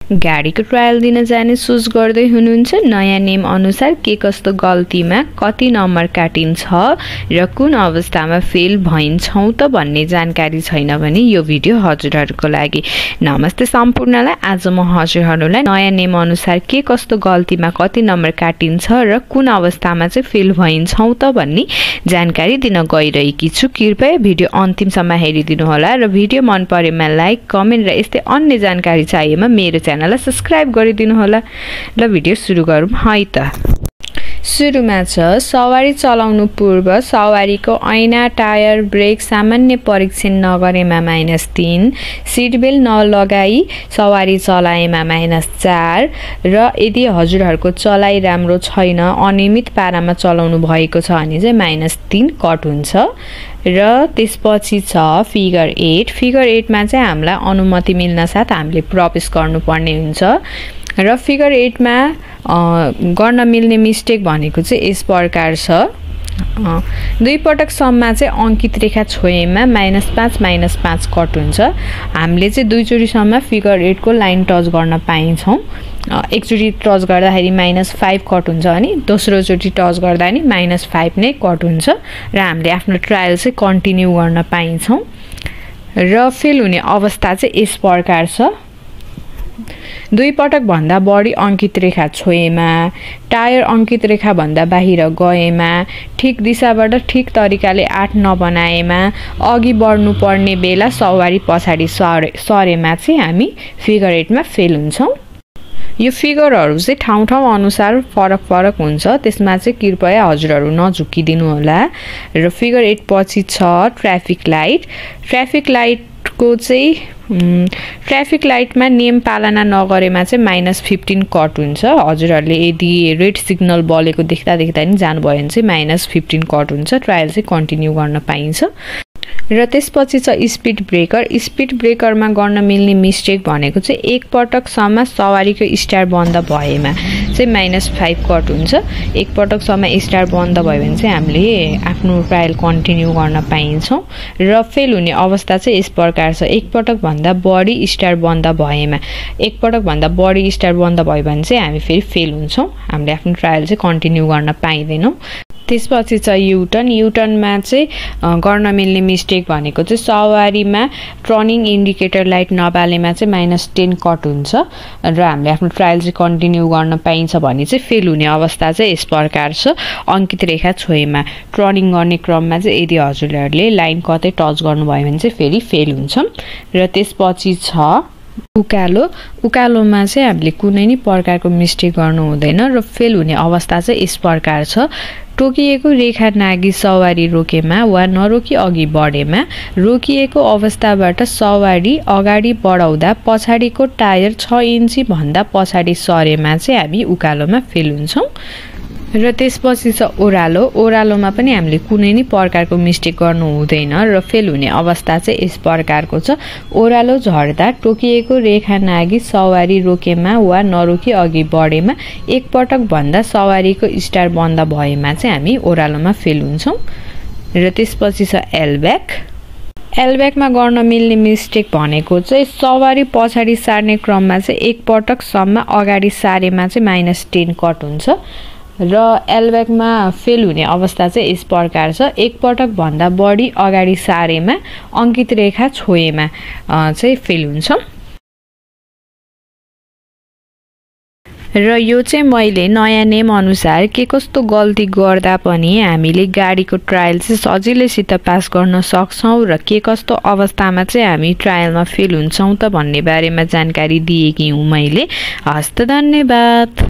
गाडीको ट्रायल दिन जाने सोच गर्दै हुनुहुन्छ? नयाँ नियम अनुसार के कस्तो गल्तीमा कति नम्बर काटिन्छ र कुन अवस्थामा फेल भइन्छौँ त भन्ने जानकारी छैन भने यो भिडियो हजुरहरूको लागि। नमस्ते सम्पूर्णलाई। आज म हजुरहरूलाई नयाँ नियम अनुसार के कस्तो गल्तीमा कति नम्बर काटिन्छ र कुन अवस्थामा चाहिँ फेल भइन्छौँ त भन्ने जानकारी दिन गइरहेकी छु। कृपया भिडियो अन्तिमसम्म हेरिदिनु होला र भिडियो मन परेमा लाइक, कमेन्ट र यस्तै अन्य जानकारी चाहिएमा मेरो च्यानललाई सब्स्क्राइब गरिदिनु होला। ल भिडियो सुरु गरौँ है त। सुरुमा छ सवारी चलाउनु पूर्व सवारीको ऐना, टायर, ब्रेक सामान्य परीक्षण नगरेमा -3, सिट बेल्ट नलगाई सवारी चलाएमा -4 र यदि हजुरहरूको चलाइ राम्रो छैन, अनियमित पारामा चलाउनु भएको छ भने चाहिँ -3 कट हुन्छ। र त्यसपछि छ फिगर 8। फिगर 8 मा चाहिँ हामीलाई अनुमति मिल्न साथ हामीले प्रवेश गर्नुपर्ने हुन्छ र फिगर 8 मा गर्न मिल्ने मिस्टेक भनेको चाहिँ यस प्रकार छ। दुई पटक सम्ममा चाहिँ अंकित रेखा छोएमा -5 -5 कट हुन्छ। हामीले चाहिँ दुईचोटिसम्म फिगर 8 को लाइन टच गर्न पाइन्छौँ। एकचोटि टच गर्दाखेरि -5 कट हुन्छ अनि दोस्रोचोटि टच गर्दा नि -5 नै कट हुन्छ र हामीले आफ्नो ट्रायल चाहिँ कन्टिन्यू गर्न पाइन्छौँ। र फेल हुने अवस्था चाहिँ यस प्रकार छ। दुई पटक भन्दा बढी अंकित रेखा छोएमा, टायर अंकित रेखा भन्दा बाहिर गएमा, ठीक दिशाबाट ठीक तरिकाले 8 नबनाएमा, अघि बढ्नु पर्ने बेला सवारी पछाडि सरेमा चाहिँ हामी फिगर 8 मा फेल हुन्छौँ। यो फिगरहरू चाहिँ ठाउँ अनुसार फरक हुन्छ, त्यसमा चाहिँ कृपया हजुरहरू नझुकिदिनु होला। र फिगर 8 पछि छ ट्राफिक लाइट। ट्राफिक लाइटको चाहिँ ट्राफिक लाइटमा नियम पालना नगरेमा चाहिँ -15 कट हुन्छ। हजुरहरूले यदि रेड सिग्नल बलेको देख्दा नि जानुभयो भने चाहिँ -15 कट हुन्छ। ट्रायल चाहिँ कन्टिन्यू गर्न पाइन्छ। र त्यसपछि छ स्पिड ब्रेकर। स्पिड ब्रेकरमा गर्न मिल्ने मिस्टेक भनेको चाहिँ एक पटकसम्म सवारीको स्टार बन्द भएमा चाहिँ -5 कट हुन्छ। एक पटकसम्म स्टार बन्द भयो भने चाहिँ हामीले आफ्नो ट्रायल कन्टिन्यू गर्न पाइन्छौँ। र फेल हुने अवस्था चाहिँ यस प्रकार छ। एक पटक भन्दा बढी स्टार बन्द भएमा, एक पटक भन्दा बढी स्टार बन्द भयो भने चाहिँ हामी फेरि फेल हुन्छौँ। हामीले आफ्नो ट्रायल चाहिँ कन्टिन्यू गर्न पाइँदैनौँ। त्यसपछि छ युटर्न। युटर्नमा चाहिँ गर्न मिल्ने मिस्टेक भनेको चाहिँ सवारीमा टर्निङ इन्डिकेटर लाइट नबालेमा चाहिँ -10 कट हुन्छ र हामीले आफ्नो ट्रायल चाहिँ कन्टिन्यू गर्न पाइन्छ भने चाहिँ फेल हुने अवस्था चाहिँ यस प्रकार छ। अंकित रेखा छोएमा टर्निङ गर्ने क्रममा चाहिँ यदि हजुरहरूले लाइन कतै टच गर्नुभयो भने चाहिँ फेरि फेल हुन्छ। र त्यसपछि छ उकालो। उकालोमा चाहिँ हामीले कुनै नि प्रकारको मिस्टेक गर्नु हुँदैन र फेल हुने अवस्था चाहिँ यस प्रकार छ। टोकिएको रेखा नागी सवारी रोकेमा वा नरोकी अघि बढेमा, रोकिएको अवस्थाबाट सवारी अगाडि बढाउँदा पछाडिको टायर 6 इन्ची भन्दा पछाडि सरेमा चाहिँ हामी उकालोमा फेल हुन्छौँ। र त्यसपछि छ ओह्रालो। ओह्रालोमा पनि हामीले कुनै नि प्रकारको मिस्टेक गर्नु हुँदैन र फेल हुने अवस्था चाहिँ यस प्रकारको छ। ओह्रालो झर्दा टोकिएको रेखा नागी सवारी रोकेमा वा नरोकी अघि बढेमा, एक पटक भन्दा सवारीको स्टार बन्द भएमा चाहिँ हामी ओह्रालोमा फेल हुन्छौँ। र त्यसपछि छ एलब्याक। एलब्याकमा गर्न मिल्ने मिस्टेक भनेको चाहिँ सवारी पछाडि सार्ने क्रममा चाहिँ एक पटकसम्म अगाडि सारेमा चाहिँ -10 कट हुन्छ। र एलब्याकमा फेल हुने अवस्था चाहिँ यस प्रकार छ। एक पटक भन्दा बढी अगाडि सारेमा, अंकित रेखा छोएमा चाहिँ फेल हुन्छ। र यो चाहिँ मैले नयाँ नियम अनुसार के कस्तो गल्ती गर्दा पनि हामीले गाडीको ट्रायल चाहिँ सजिलैसित पास गर्न सक्छौँ र के कस्तो अवस्थामा चाहिँ हामी ट्रायलमा फेल हुन्छौँ त भन्ने बारेमा जानकारी दिएकी हुँ मैले। हस्त धन्यवाद।